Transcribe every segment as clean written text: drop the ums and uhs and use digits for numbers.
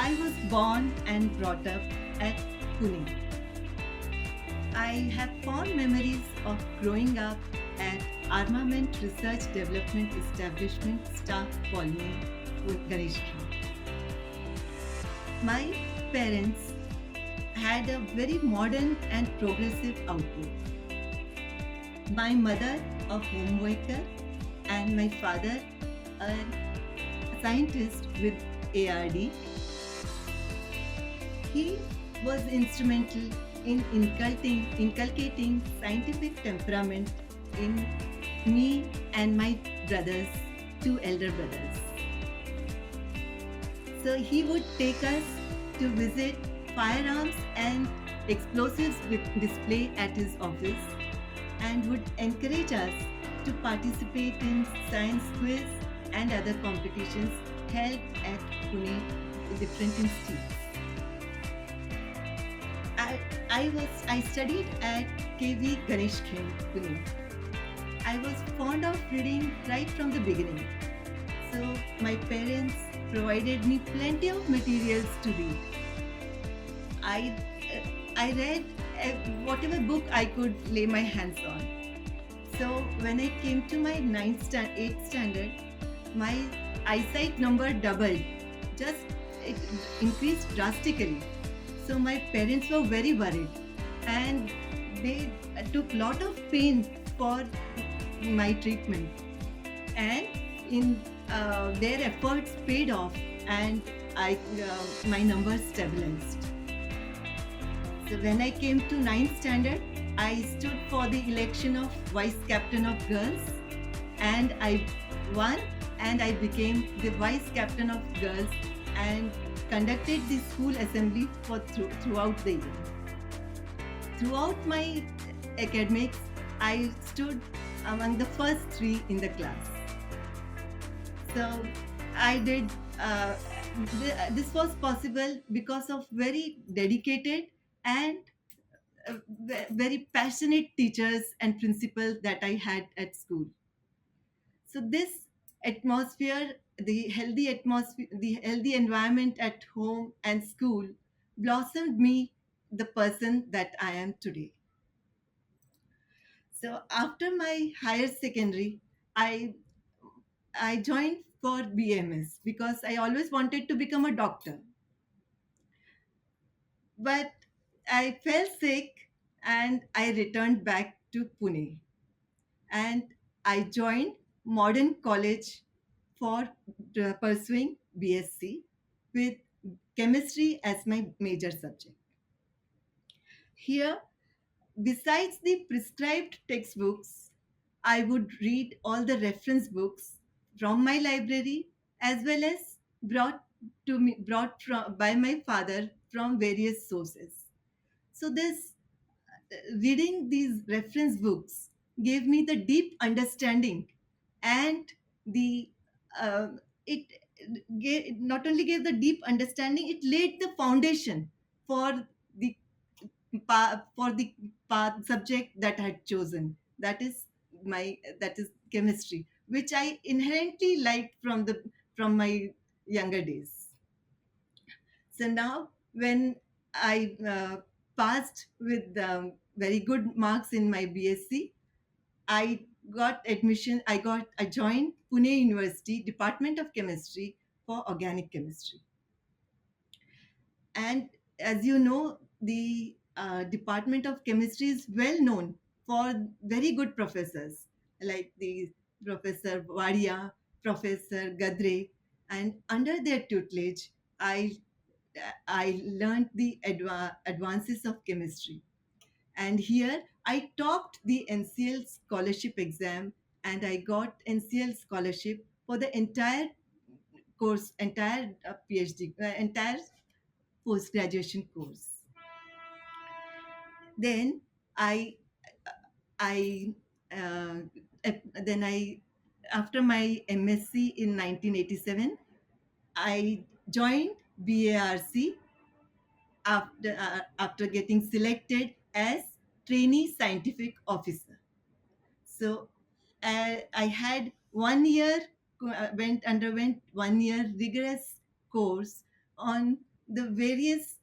I was born and brought up at Pune. I have fond memories of growing up at Armament Research Development Establishment Staff Colony, Ganeshkhi. My parents had a very modern and progressive outlook. My mother, a homemaker, and my father, a scientist with ARD. He was instrumental in inculcating scientific temperament in me and my brothers, two elder brothers. So he would take us to visit firearms and explosives with display at his office and would encourage us to participate in science quiz and other competitions held at Pune different institutes. I, I studied at KV Ganesh Khem, Pune. I was fond of reading right from the beginning. So my parents provided me plenty of materials to read. I I read whatever book I could lay my hands on. So when I came to my 8th standard, my eyesight number doubled. Just it increased drastically. So my parents were very worried, and they took lot of pain for my treatment. And in their efforts paid off, and my numbers stabilized. So when I came to ninth standard, I stood for the election of vice captain of girls, and I won, and I became the vice captain of girls and conducted the school assembly for throughout the year. Throughout my academics, I stood among the first three in the class. So I did. This was possible because of very dedicated and very passionate teachers and principals that I had at school. So this atmosphere, the healthy environment at home and school blossomed me the person that I am today. So after my higher secondary, I I joined for BMS because I always wanted to become a doctor. But I fell sick and I returned back to Pune, and I joined Modern College for pursuing BSc with chemistry as my major subject. Here, besides the prescribed textbooks, I would read all the reference books from my library as well as brought by my father from various sources. So this reading these reference books gave me the deep understanding, and the uh, it not only gave the deep understanding, it laid the foundation for the for the path subject that I had chosen. That is chemistry, which I inherently liked from my younger days. So now, when I passed with very good marks in my BSc, I got admission. I joined Pune University Department of Chemistry for organic chemistry. And as you know, the Department of Chemistry is well known for very good professors like the Professor Vadia, Professor Gadre, and under their tutelage, I I learned the advances of chemistry. And here I topped the NCL scholarship exam, and I got NCL scholarship for the entire course, entire PhD, entire post graduation course. Then I I then I after my MSc in 1987, I joined BARC after getting selected as trainee scientific officer. So I had 1 year, underwent 1 year rigorous course on the various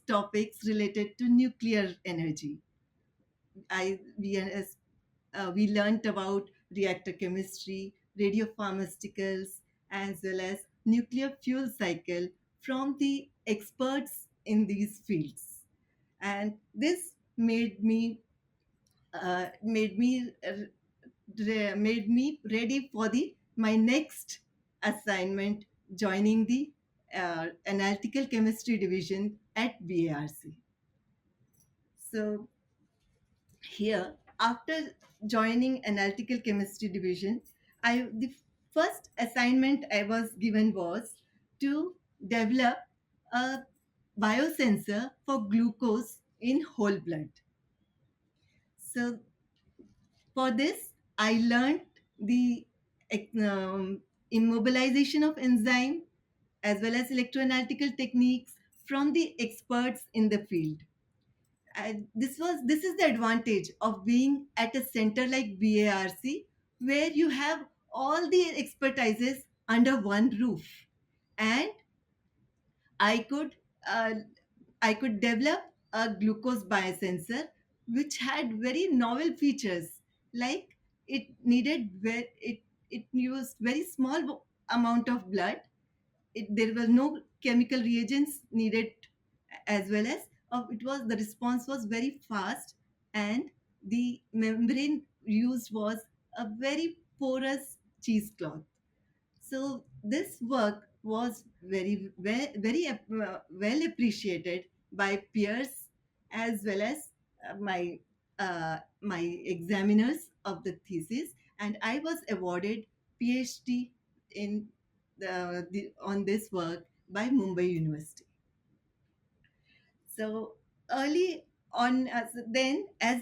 topics related to nuclear energy. I we learned about reactor chemistry, radiopharmaceuticals, as well as nuclear fuel cycle from the experts in these fields, and this made me made me ready for the my next assignment, joining the analytical chemistry division at BARC. So here, after joining analytical chemistry division, I the first assignment I was given was to develop a biosensor for glucose in whole blood. So for this, I learned the immobilization of enzyme as well as electroanalytical techniques from the experts in the field. And this is the advantage of being at a center like BARC, where you have all the expertises under one roof, and I could uh, I could develop a glucose biosensor which had very novel features, like it used very small amount of blood. There were no chemical reagents needed, as well as it was the response was very fast, and the membrane used was a very porous cheesecloth. So this work was well appreciated by peers, as well as my examiners of the thesis, and I was awarded PhD in on this work by Mumbai University. So early on, as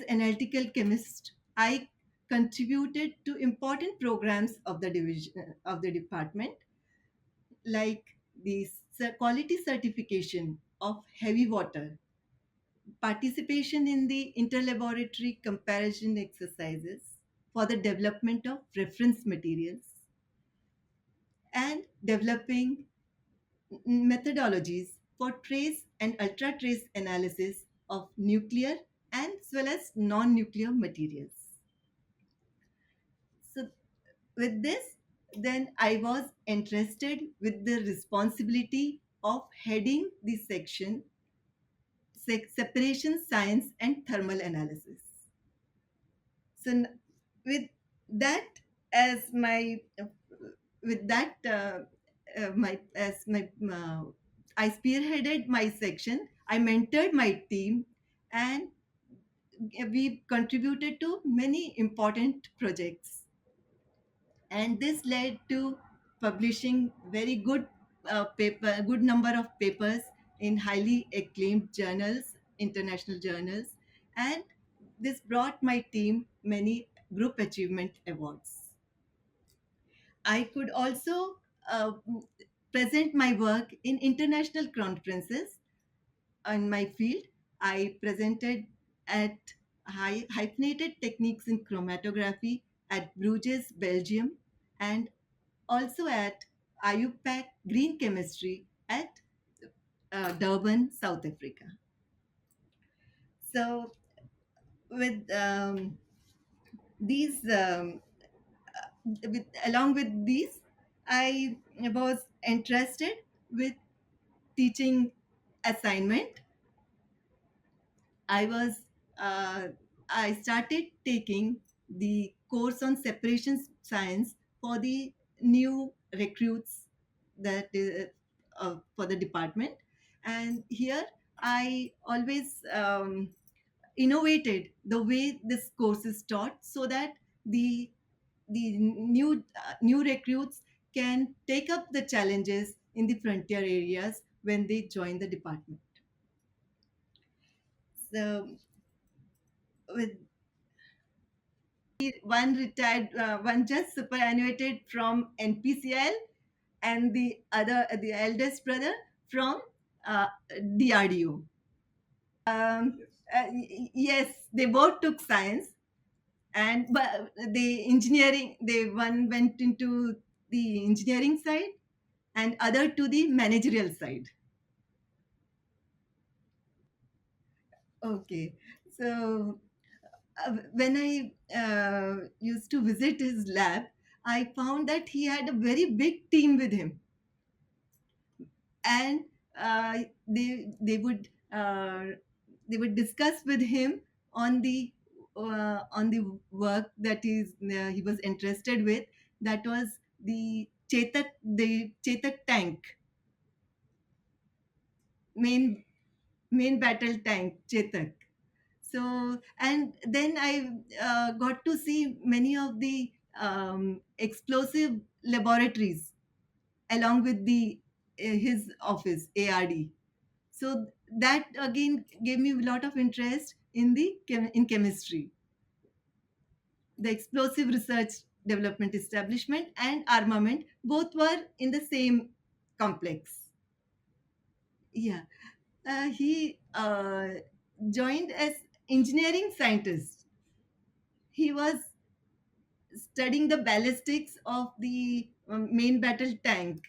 analytical chemist, I contributed to important programs of the division of the department, like the quality certification of heavy water, participation in the interlaboratory comparison exercises for the development of reference materials, and developing methodologies for trace and ultra trace analysis of nuclear as well as non nuclear materials. So, with this, then I was interested with the responsibility of heading the section separation science and thermal analysis. So, with that as my with that my as my I spearheaded my section. I mentored my team, and we contributed to many important projects. And this led to publishing very good number of papers in highly acclaimed journals, international journals, and this brought my team many group achievement awards. I could also uh, present my work in international conferences in my field. I presented at hyphenated techniques in chromatography at Bruges, Belgium, and also at IUPAC Green Chemistry at Durban, South Africa. So, with these, along with these, I was interested with teaching assignment. I was I started taking the course on separation science for the new recruits that for the department, and here I always innovated the way this course is taught, so that the new recruits can take up the challenges in the frontier areas when they join the department. So with one just superannuated from NPCL, and the eldest brother from DRDO. Yes, they both took science, and but the engineering, they one went into the engineering side and other to the managerial side. Okay. So when I used to visit his lab, I found that he had a very big team with him, and uh, they would discuss with him on the work that he was interested with. That was the Chetak tank, main main battle tank Chetak. So, and then I got to see many of the explosive laboratories along with the his office ARD. So that again gave me a lot of interest in in chemistry. The explosive research development establishment and armament both were in the same complex. Yeah, he joined as engineering scientist. He was studying the ballistics of the main battle tank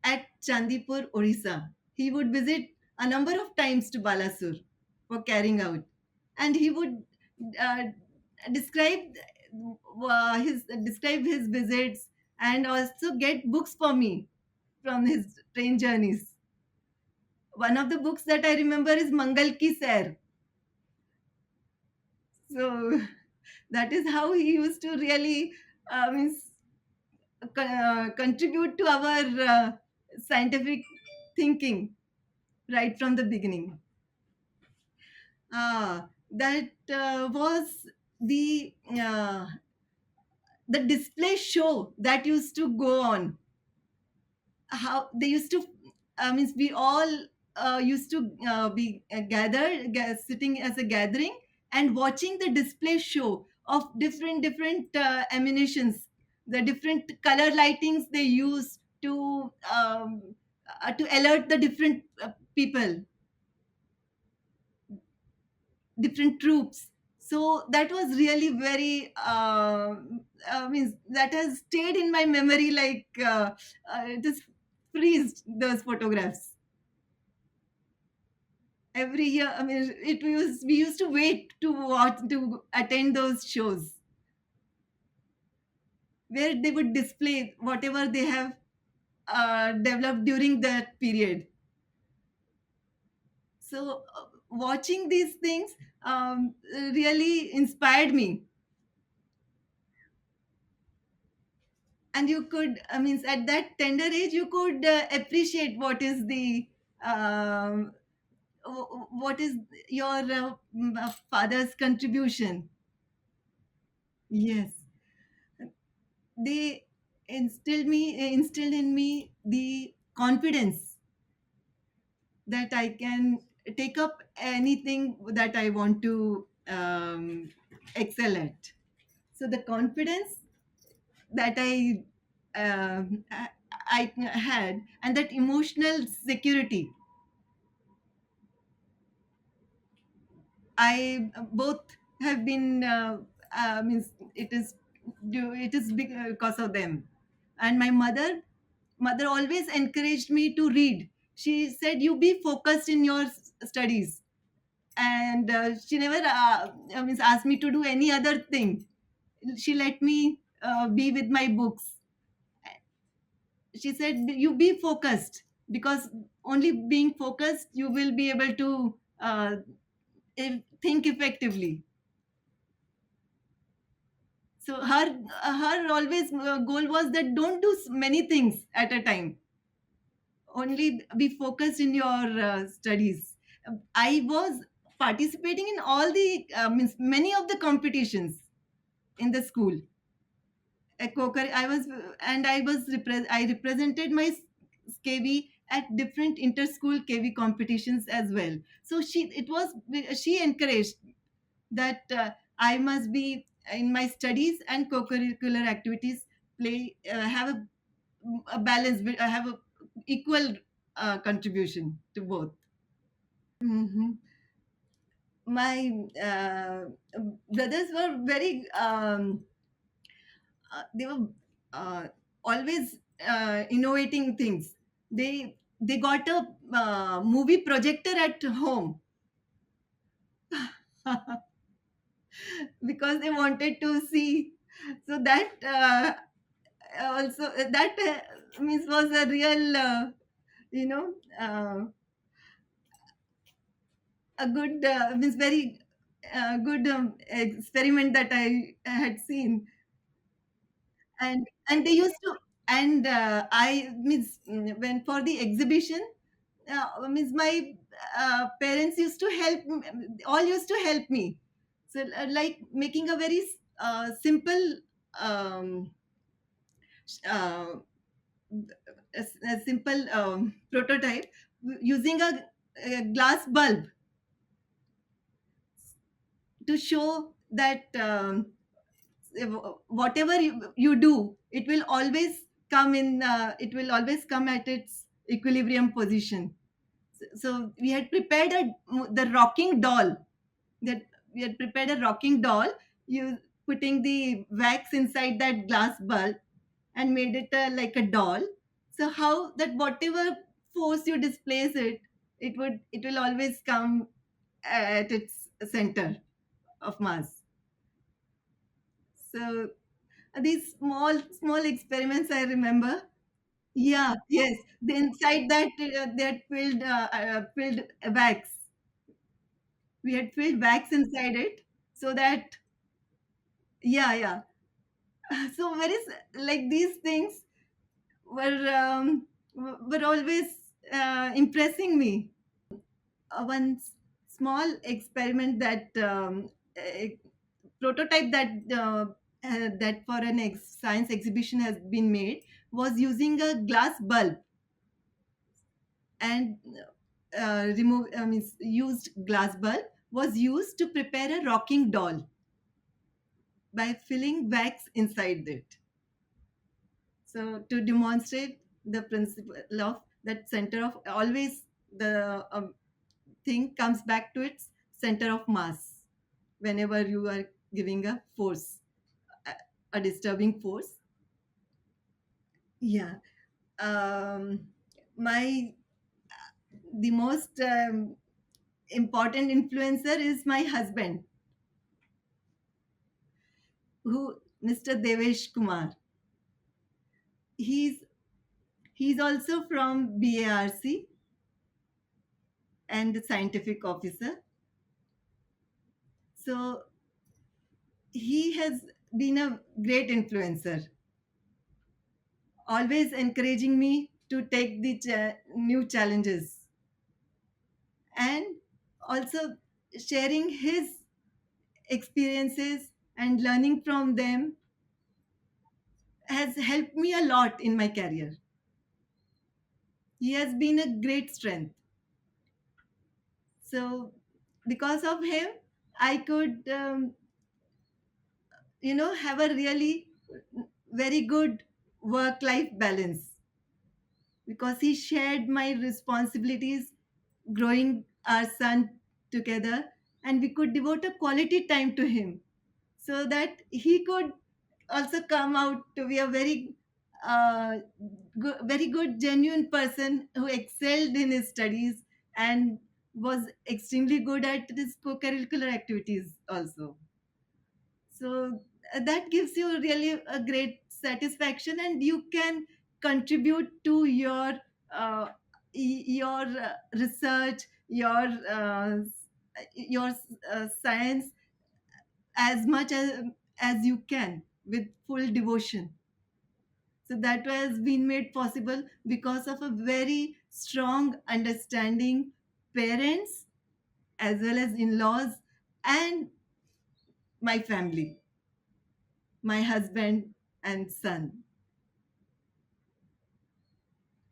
at Chandipur, Orissa. He would visit a number of times to Balasur for carrying out, and he would uh, describe describe his visits and also get books for me from his train journeys. One of the books that I remember is Mangal Ki Sair. So that is how he used to really means contribute to our scientific thinking right from the beginning. That was uh, the display show that used to go on. How they used to, means we all used to be gathered, sitting as a gathering and watching the display show of different ammunitions, the different color lightings they use to alert the different people, different troops. So that was really very means that has stayed in my memory, like it is freezed those photographs every year. I mean, we used to wait to watch, to attend those shows where they would display whatever they have developed during that period. So watching these things really inspired me. And you could, I mean, at that tender age you could appreciate what is the um, what is your father's contribution. Yes, they instilled in me the confidence that I can take up anything that I want to excel at. So the confidence that I had, and that emotional security, I both have been means it is because of them. And my mother always encouraged me to read. She said, "You be focused in your studies," and she never means asked me to do any other thing. She let me be with my books. She said, "You be focused, because only being focused you will be able to think effectively." So her always goal was that don't do many things at a time, only be focused in your studies. I was participating in all the means many of the competitions in the school. I was, and I represented my KV at different inter-school KV competitions as well. So she encouraged that I must be in my studies and co-curricular activities, play have a balance, have a equal contribution to both. Mhm. My brothers were very they were uh, always innovating things. They got a movie projector at home, because they wanted to see. So that also that means was a real you know a good means very good experiment that I had seen. And they used to, and I means when for the exhibition, means my parents used to help all used to help me. So like making a very simple um, uh, a simple prototype using a glass bulb to show that whatever you do, it will always come at its equilibrium position. So we had prepared the rocking doll, that we had prepared a rocking doll, you putting the wax inside that glass bulb and made it like a doll. So how that whatever force you displace it, it will always come at its center of mass. So these small experiments I remember. Yeah, yes. The inside that they had filled wax. We had filled wax inside it, so that yeah, yeah. So very like these things were were always impressing me. One small experiment that a prototype that for an science exhibition has been made was using a glass bulb and used glass bulb was used to prepare a rocking doll by filling wax inside it. So to demonstrate the principle of that center of always the thing comes back to its center of mass whenever you are giving a force, a, a disturbing force. Yeah. Um, my the most important influencer is my husband, who Mr. Devesh Kumar. He's he's also from BARC and the scientific officer. So he has been a great influencer, always encouraging me to take the new challenges, and also sharing his experiences and learning from them has helped me a lot in my career. He has been a great strength. So because of him, I could have a really very good work life balance, because he shared my responsibilities growing our son together, and we could devote a quality time to him so that he could also come out to be a uh, very good genuine person who excelled in his studies and was extremely good at his co-curricular activities also. So that gives you really a great satisfaction, and you can contribute to your research, your science as much as you can with full devotion. So that has been made possible because of a very strong understanding parents as well as in-laws and my family, my husband and son,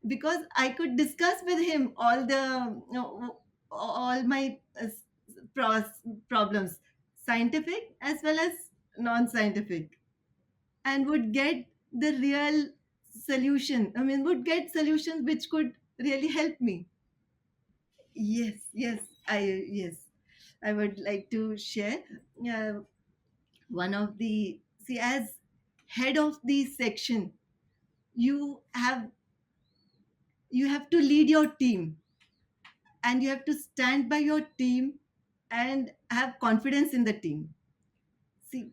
because I could discuss with him all all my problems, scientific as well as non-scientific, and would get the real solution. I mean, would get solutions which could really help me. Yes, yes, I would like to share uh, one of the see as head of the section. You have you have to lead your team, and you have to stand by your team and have confidence in the team. See,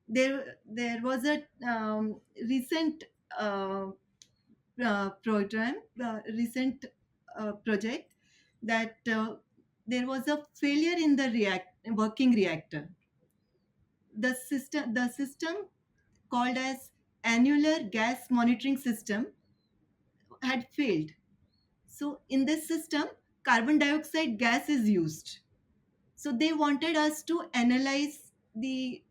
there was a recent uh, recent project that there was a failure in the working reactor. The system called as annular gas monitoring system had failed. So in this system, carbon dioxide gas is used. So they wanted us to analyze the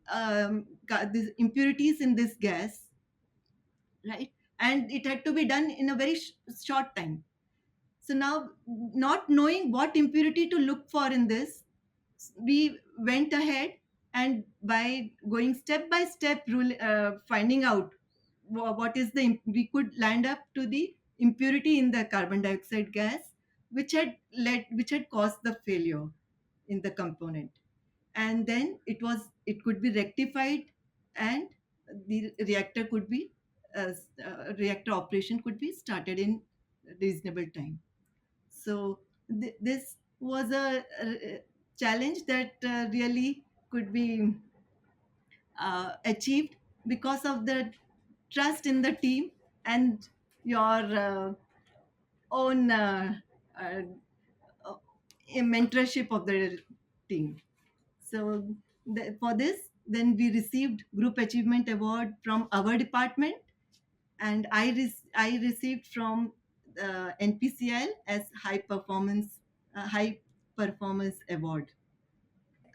impurities in this gas, right? And it had to be done in a very short time. So now, not knowing what impurity to look for in this, we went ahead, and by going step by step, finding out what is we could land up to the impurity in the carbon dioxide gas, which had caused the failure in the component. And then it could be rectified, and the reactor operation could be started in reasonable time. So this was a challenge that really could be achieved because of the trust in the team and your own uh, uh, mentorship of the team. So for this, then we received Group Achievement Award from our department, and I received from NPCL as High Performance Award.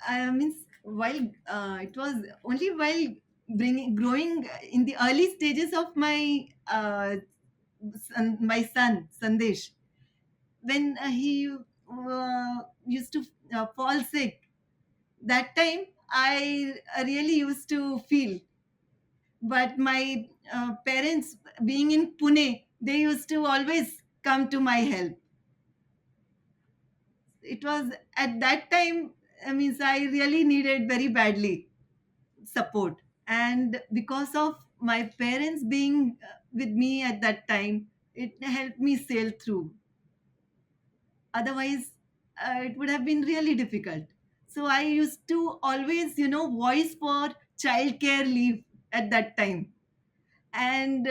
Means while it was only while bringing growing in the early stages of my son Sandesh, when he used to fall sick. That time I really used to feel, but my parents being in Pune, they used to always come to my help. It was at that time, I mean, I really needed very badly support, and because of my parents being with me at that time, it helped me sail through. Otherwise it would have been really difficult. So I used to always, voice for childcare leave at that time. And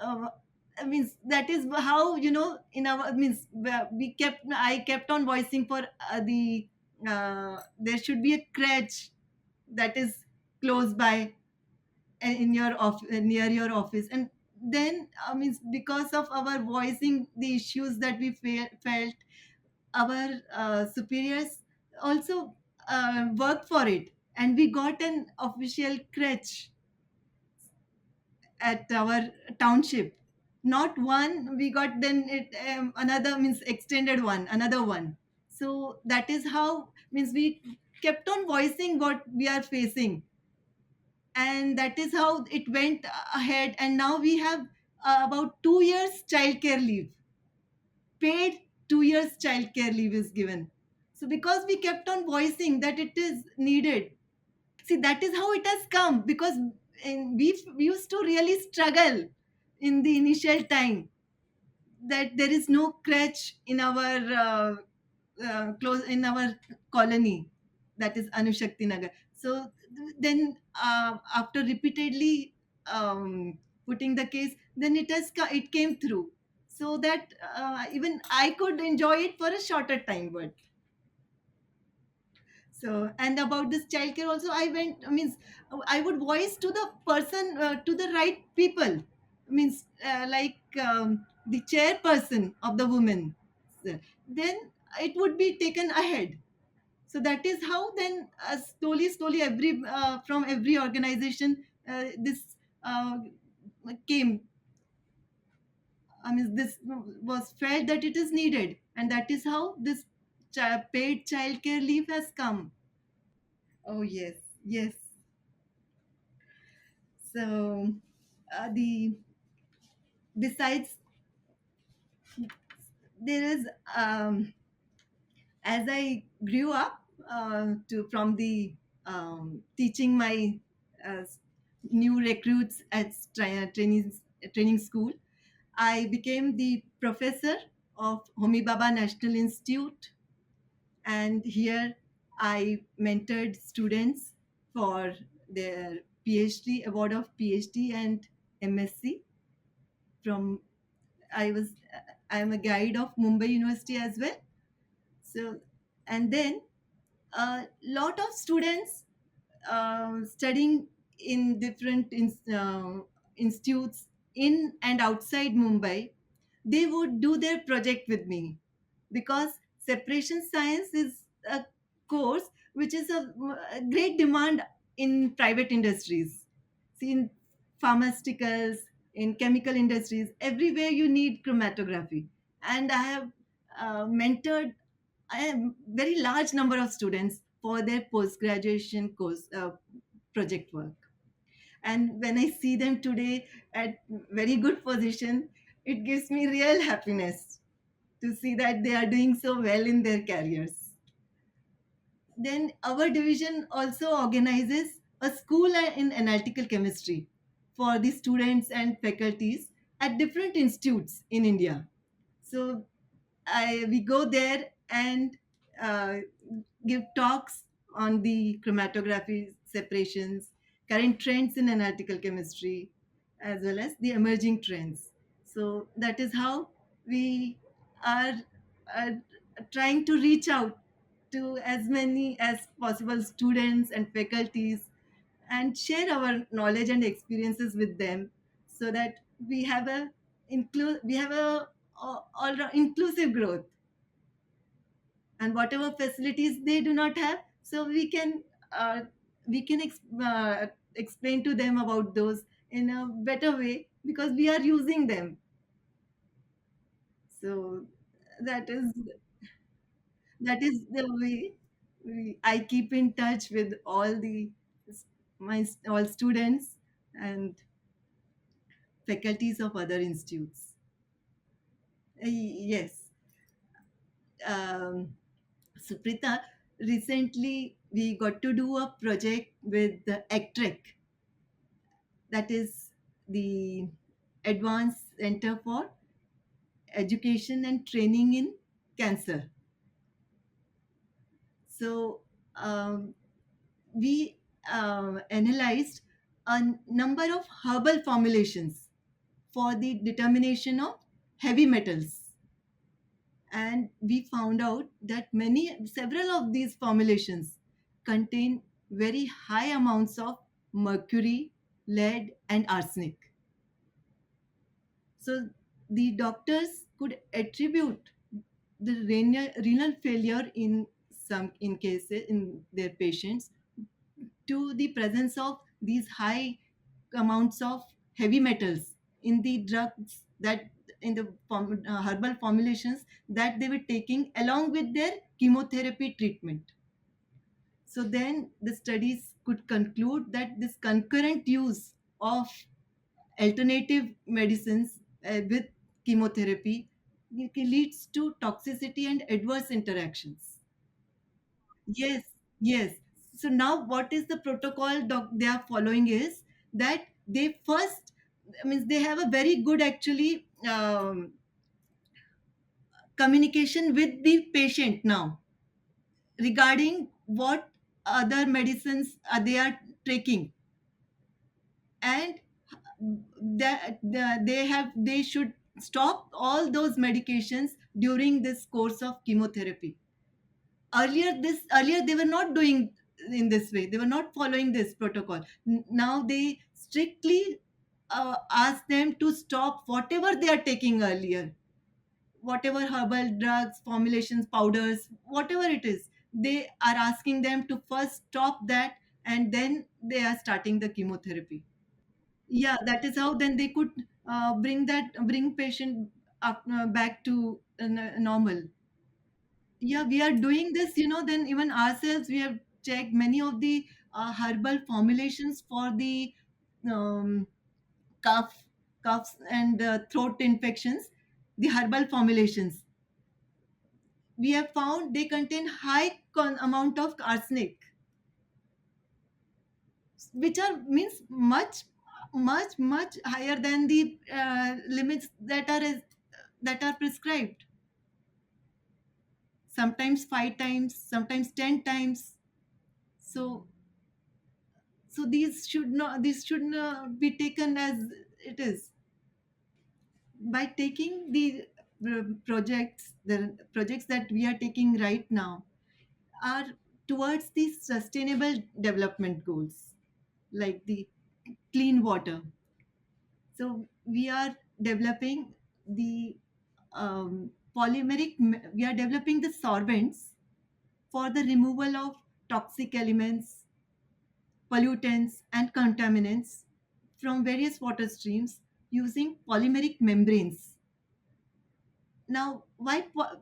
I mean, that is how, in our means we kept I kept on voicing for there should be a crèche that is close by, in your near your office. And then I mean, because of our voicing the issues that we felt, our superiors also worked for it, and we got an official crèche at our township. Not one, we got then it another, means extended one, another one. So that is how, means we kept on voicing what we are facing, and that is how it went ahead. And now we have about 2 years childcare leave, paid 2 years childcare leave is given. So because we kept on voicing that it is needed. See, that is how it has come, because we used to really struggle in the initial time, that there is no crèche in our close in our colony, that is Anushakti Nagar. So then after repeatedly putting the case, then it came through, so that even I could enjoy it for a shorter time. But so, and about this childcare also, I went, means I would voice to the person, to the right people, means like the chairperson of the women. So, then it would be taken ahead. So that is how then slowly every from every organization this came. I mean, this was felt that it is needed, and that is how this paid childcare leave has come. Oh yes, yes. So the besides, there is, as I grew up to from the teaching my uh, new recruits at training school, I became the professor of Homi Baba National Institute, and here I mentored students for their PhD, award of PhD and MSc from I was I am a guide of Mumbai University as well. So and then a lot of students studying in different institutes in and outside Mumbai, they would do their project with me because separation science is a course which is a great demand in private industries. See, in pharmaceuticals, in chemical industries, everywhere you need chromatography. And I have mentored a very large number of students for their post graduation course project work. And when I see them today at very good position, it gives me real happiness to see that they are doing so well in their careers. Then our division also organizes a school in analytical chemistry for the students and faculties at different institutes in India. So we go there and uh, give talks on the chromatography separations, current trends in analytical chemistry, as well as the emerging trends. So that is how we are uh, trying to reach out to as many as possible students and faculties and share our knowledge and experiences with them so that we have a we have a all inclusive growth, and whatever facilities they do not have, so uh, we can explain to them about those in a better way because we are using them. So that is that is the way I keep in touch with all the my all students and faculties of other institutes. Yes. um, Suprita, recently we got to do a project with the ACTREC, that is the Advanced Center for Education and Training in Cancer. So we analyzed a number of herbal formulations for the determination of heavy metals, and we found out that several of these formulations contain very high amounts of mercury, lead, and arsenic. So the doctors could attribute the renal failure in some in cases in their patients to the presence of these high amounts of heavy metals in the drugs that in the herbal formulations that they were taking along with their chemotherapy treatment. So then the studies could conclude that this concurrent use of alternative medicines with chemotherapy leads to toxicity and adverse interactions. Yes, yes. So now what is the protocol they are following is that they first, I mean, they have a very good actually communication with the patient now regarding what other medicines they are taking, and they should stop all those medications during this course of chemotherapy. Earlier they were not doing in this way, they were not following this protocol. Now they strictly ask them to stop whatever they are taking earlier, whatever herbal drugs, formulations, powders, whatever it is, they are asking them to first stop that, and then they are starting the chemotherapy. Yeah, that is how then they could bring patient up back to normal. Yeah, we are doing this, then even ourselves we have checked many of the herbal formulations for the um, cough coughs and throat infections. The herbal formulations we have found they contain high amount of arsenic, which are means much higher than the limits that are prescribed. sometimes 5 times, sometimes 10 times. So these should not be taken as it is. By taking the projects that we are taking right now are towards the sustainable development goals, like the clean water. So we are developing the we are developing the sorbents for the removal of toxic elements, pollutants, and contaminants from various water streams using polymeric membranes. Now,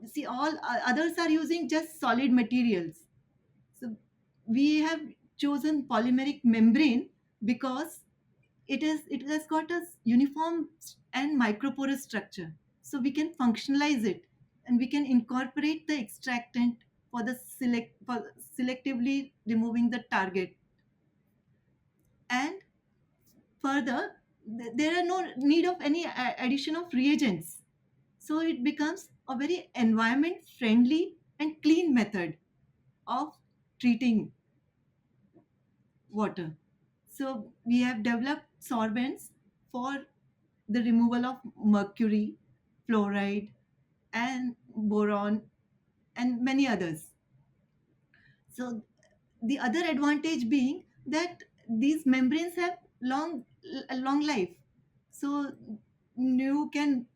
see, all others are using just solid materials. So we have chosen polymeric membrane because it has got a uniform and microporous structure. So we can functionalize it, and we can incorporate the extractant for selectively removing the target. And further, there are no need of any addition of reagents. So it becomes a very environment friendly and clean method of treating water. So we have developed sorbents for the removal of mercury, fluoride, and boron, and many others. So the other advantage being that these membranes have a long life. So you can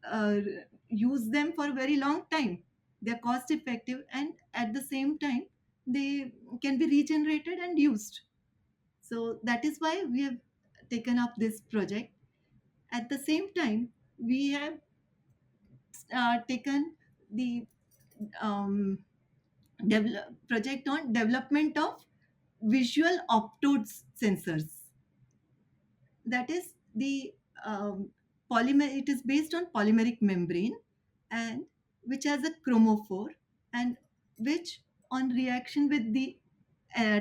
use them for a very long time. They're cost effective, and at the same time they can be regenerated and used. So that is why we have taken up this project. At the same time, we have taken the um, project on development of visual optodes sensors. That is the polymer. It is based on polymeric membrane, and which has a chromophore, and which, on reaction with the uh,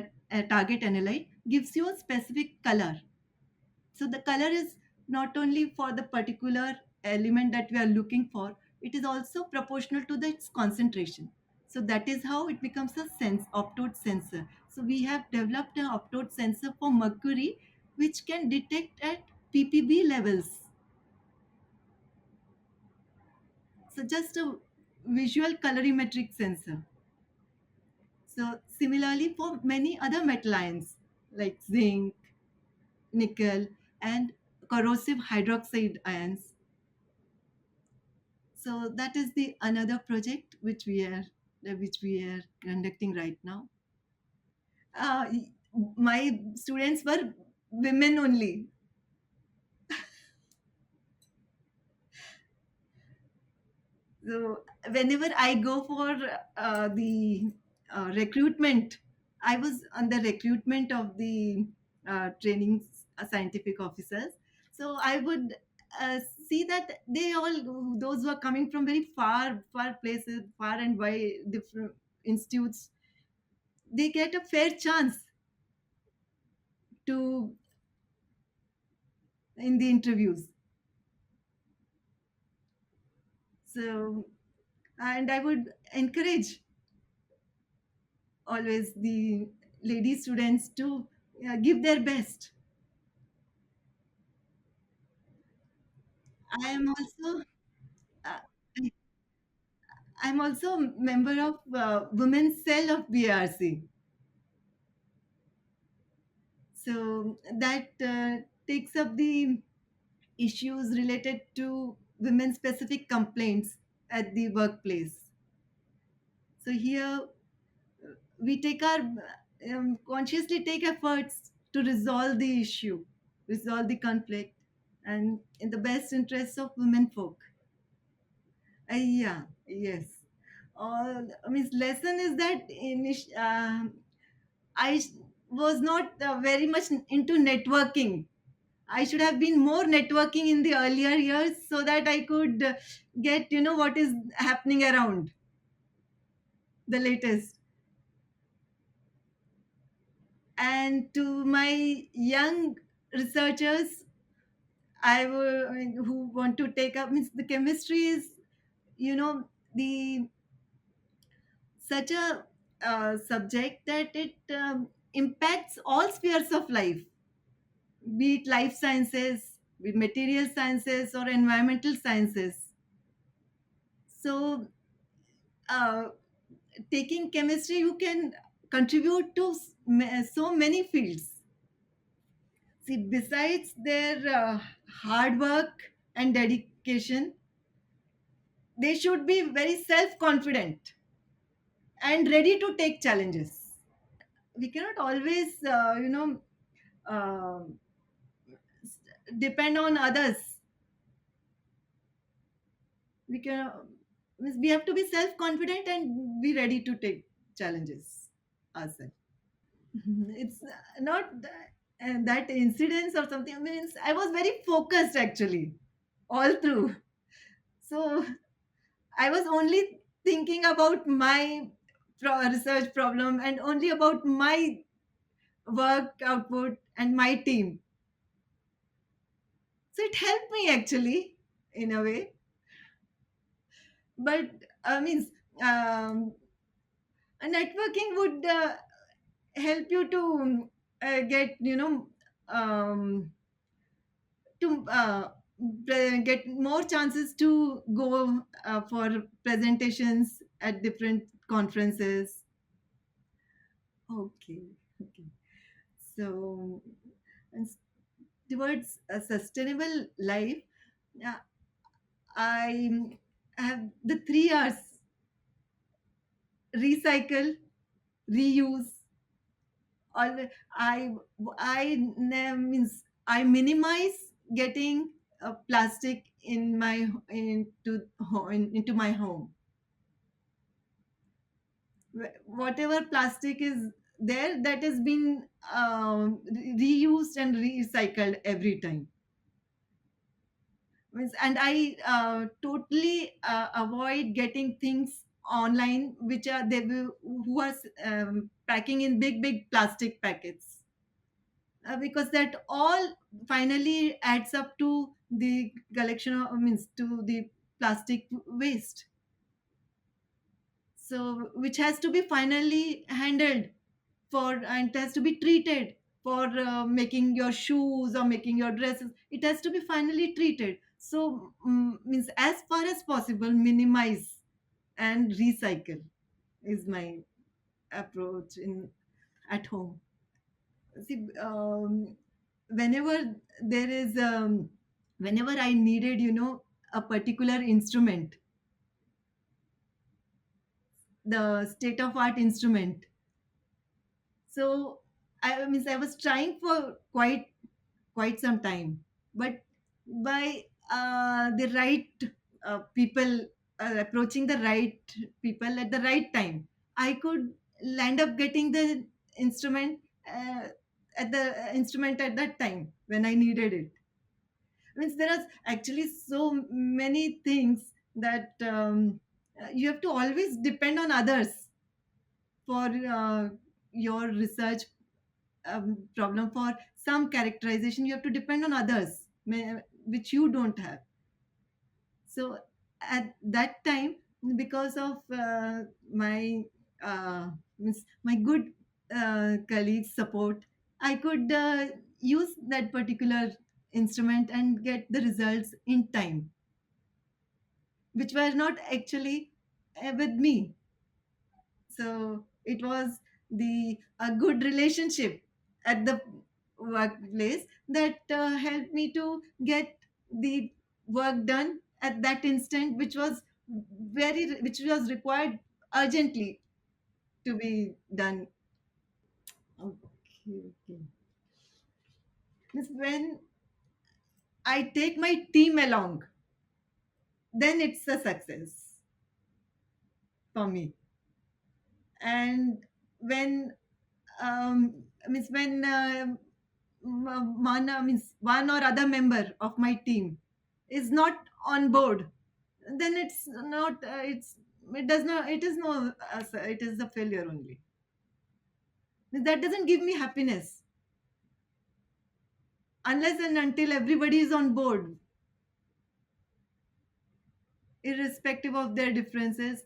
target analyte, gives you a specific color. So the color is not only for the particular element that we are looking for, it is also proportional to its concentration. So that is how it becomes a optode sensor. So we have developed an optode sensor for mercury, which can detect at ppb levels. So just a visual colorimetric sensor. So similarly for many other metal ions like zinc, nickel, and corrosive hydroxide ions. So that is the another project which we are conducting right now. uh, my students were women only. So whenever I go for the recruitment, I was on the recruitment of the training scientific officers. So I would uh, see that they all, those who are coming from very far places, far and wide, different institutes, they get a fair chance to in the interviews. So, and I would encourage always the lady students to give their best. I am also uh, I'm also a member of women's cell of BRC. So that takes up the issues related to women specific complaints at the workplace. So here we take our consciously take efforts to resolve the issue, resolve the conflict, and in the best interests of women folk. Yeah, yes. I mean, lesson is that I was not very much into networking. I should have been more networking in the earlier years so that I could get what is happening around the latest. And to my young researchers, I mean, who want to take up, means the chemistry is, you know, the such a subject that it impacts all spheres of life, be it life sciences, be it material sciences, or environmental sciences. So, uh, taking chemistry, you can contribute to so many fields. See, besides their hard work and dedication, they should be very self confident and ready to take challenges. We cannot always, um depend on others. We can, means we have to be self confident and be ready to take challenges ourselves. It's not that incidents or something. Means I was very focused actually all through. So I was only thinking about my research problem and only about my work output and my team. So it helped me actually in a way. But means um, networking would help you to get, um, to get more chances to go for presentations at different conferences. Okay, okay. So, and towards a sustainable life, uh, I have the three R's: recycle, reuse. Always, means I minimize getting plastic in my into my home. Whatever plastic is there, that has been reused and recycled every time. And I totally avoid getting things online which are who are packing in big plastic packets, because that all finally adds up to the collection of, means to the plastic waste, so which has to be finally handled for, and it has to be treated for making your shoes or making your dresses. It has to be finally treated. So means as far as possible minimize and recycle is my approach in at home. See, whenever there is whenever I needed, a particular instrument, the state of art instrument. So I means I was trying for quite some time, but by the right people, approaching the right people at the right time, I could land up getting the instrument at the instrument at that time when I needed it. Means there are actually so many things that you have to always depend on others for your research problem. For some characterization you have to depend on others, which you don't have. So at that time, because of my means my good colleagues support, I could use that particular instrument and get the results in time, which were not actually with me. So it was the a good relationship at the workplace that helped me to get the work done at that instant, which was required urgently to be done. Okay, okay. Means when I take my team along, then it's a success for me. And when means when one means one or other member of my team is not on board, then it's not it does not it is no it is a failure only. That doesn't give me happiness unless and until everybody is on board, irrespective of their differences.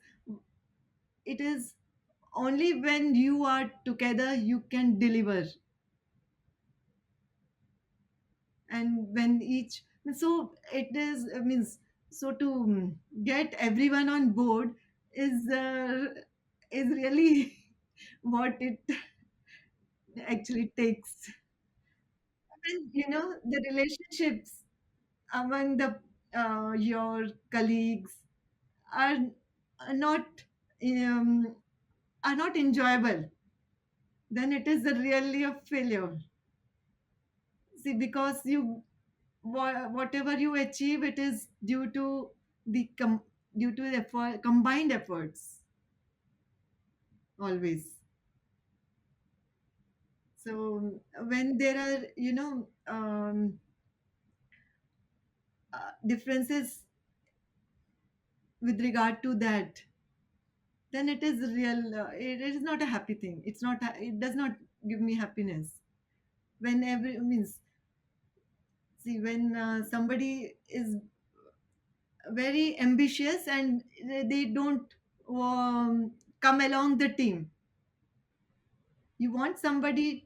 It is only when you are together you can deliver. And when each, so it is, means, so to get everyone on board is really what it actually takes. And the relationships among the your colleagues are not um, are not enjoyable, then it is really a failure. See, because whatever you achieve, it is due to due to combined efforts always. So when there are differences with regard to that, then it is real. It is not a happy thing. It's not. It does not give me happiness. When every means, see, when somebody is very ambitious and they don't come along the team, you want somebody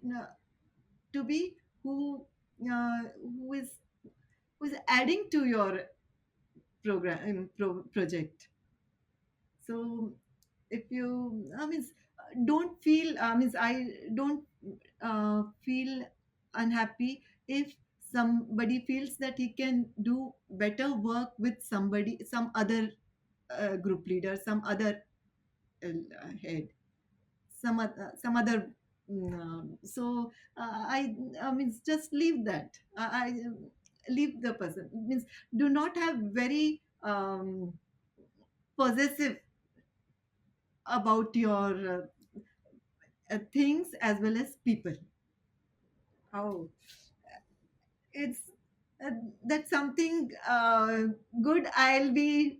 to be who is adding to your project. So if you, I mean, don't feel, I mean, I don't feel unhappy if somebody feels that he can do better work with somebody, some other group leader, some other head, some other. So I mean, just leave that. Leave the person. Means, do not have very possessive about your things as well as people. Oh, it's uh, that's something good I'll be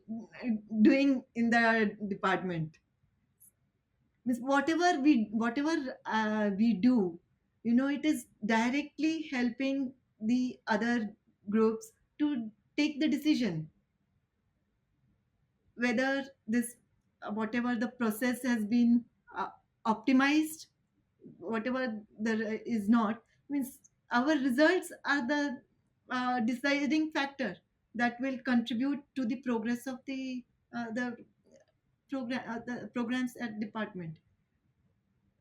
doing in the department. Means whatever we do, it is directly helping the other groups to take the decision whether this whatever the process has been optimized, whatever there is not, means our results are the deciding factor that will contribute to the progress of the programs at department.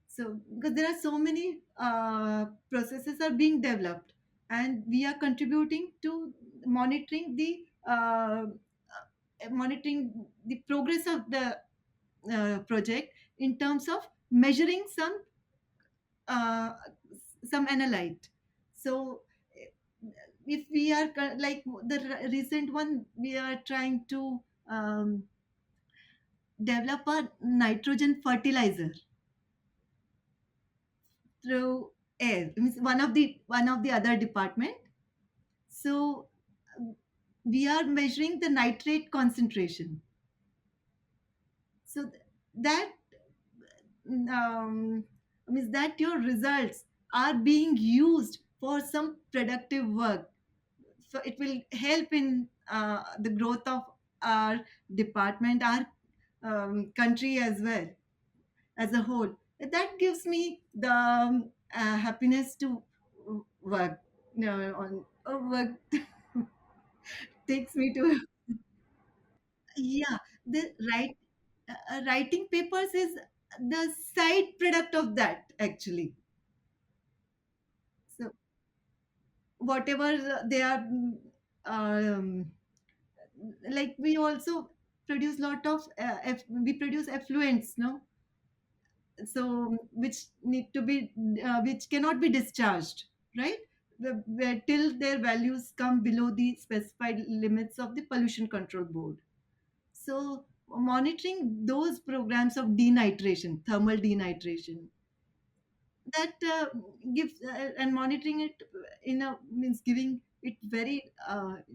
So because there are so many processes are being developed, and we are contributing to monitoring monitoring the progress of the project in terms of measuring uh, some analyte. So if we are like the recent one, we are trying to develop a nitrogen fertilizer through air. It means one of the other department. So we are measuring the nitrate concentration. So that means that your results are being used for some productive work. So it will help in the growth of our department, our country as well, as a whole. That gives me the happiness to work. On work takes me to, yeah, the writing papers is the side product of that actually. So whatever they are, um, like we also produce lot of we produce effluents, no, so which need to be which cannot be discharged, right, till their values come below the specified limits of the pollution control board. So monitoring those programs of denitration, thermal denitration, that gives and monitoring it in a means giving it very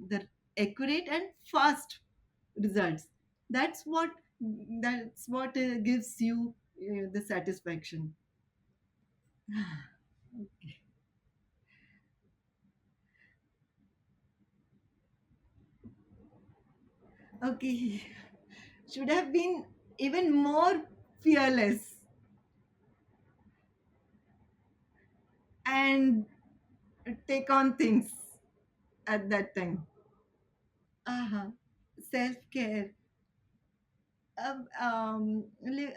the accurate and fast results. That's what gives you the satisfaction. Okay, should have been even more fearless. and take on things at that time. Uh-huh. Self care.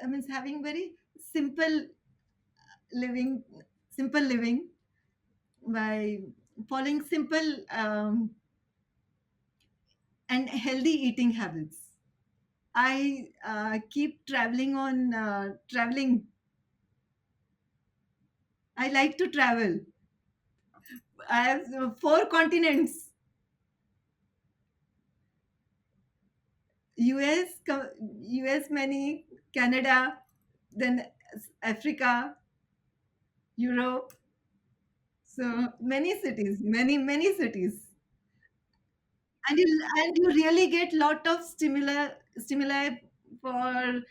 Means having very simple living, simple living by following simple and healthy eating habits. I keep traveling on traveling. I like to travel. I have four continents: US, US many, Canada, then Africa, Europe. So many cities, many cities, and you really get lot of stimuli for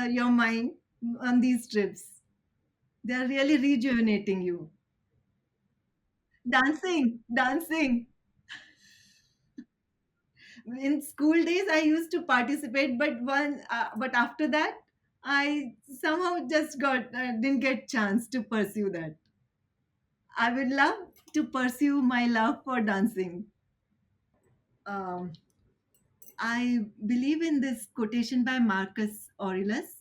your mind on these trips. They are really rejuvenating you. Dancing. In school days, I used to participate, but after that, I somehow just got didn't get chance to pursue that. I would love to pursue my love for dancing. Um, I believe in this quotation by Marcus Aurelius.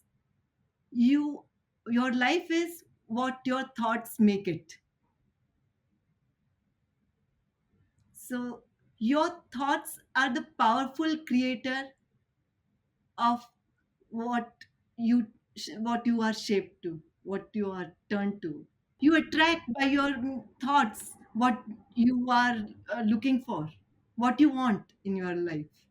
You, your life is what your thoughts make it. So your thoughts are the powerful creator of what what you are shaped to, what you are turned to. You attract by your thoughts what you are looking for, what you want in your life.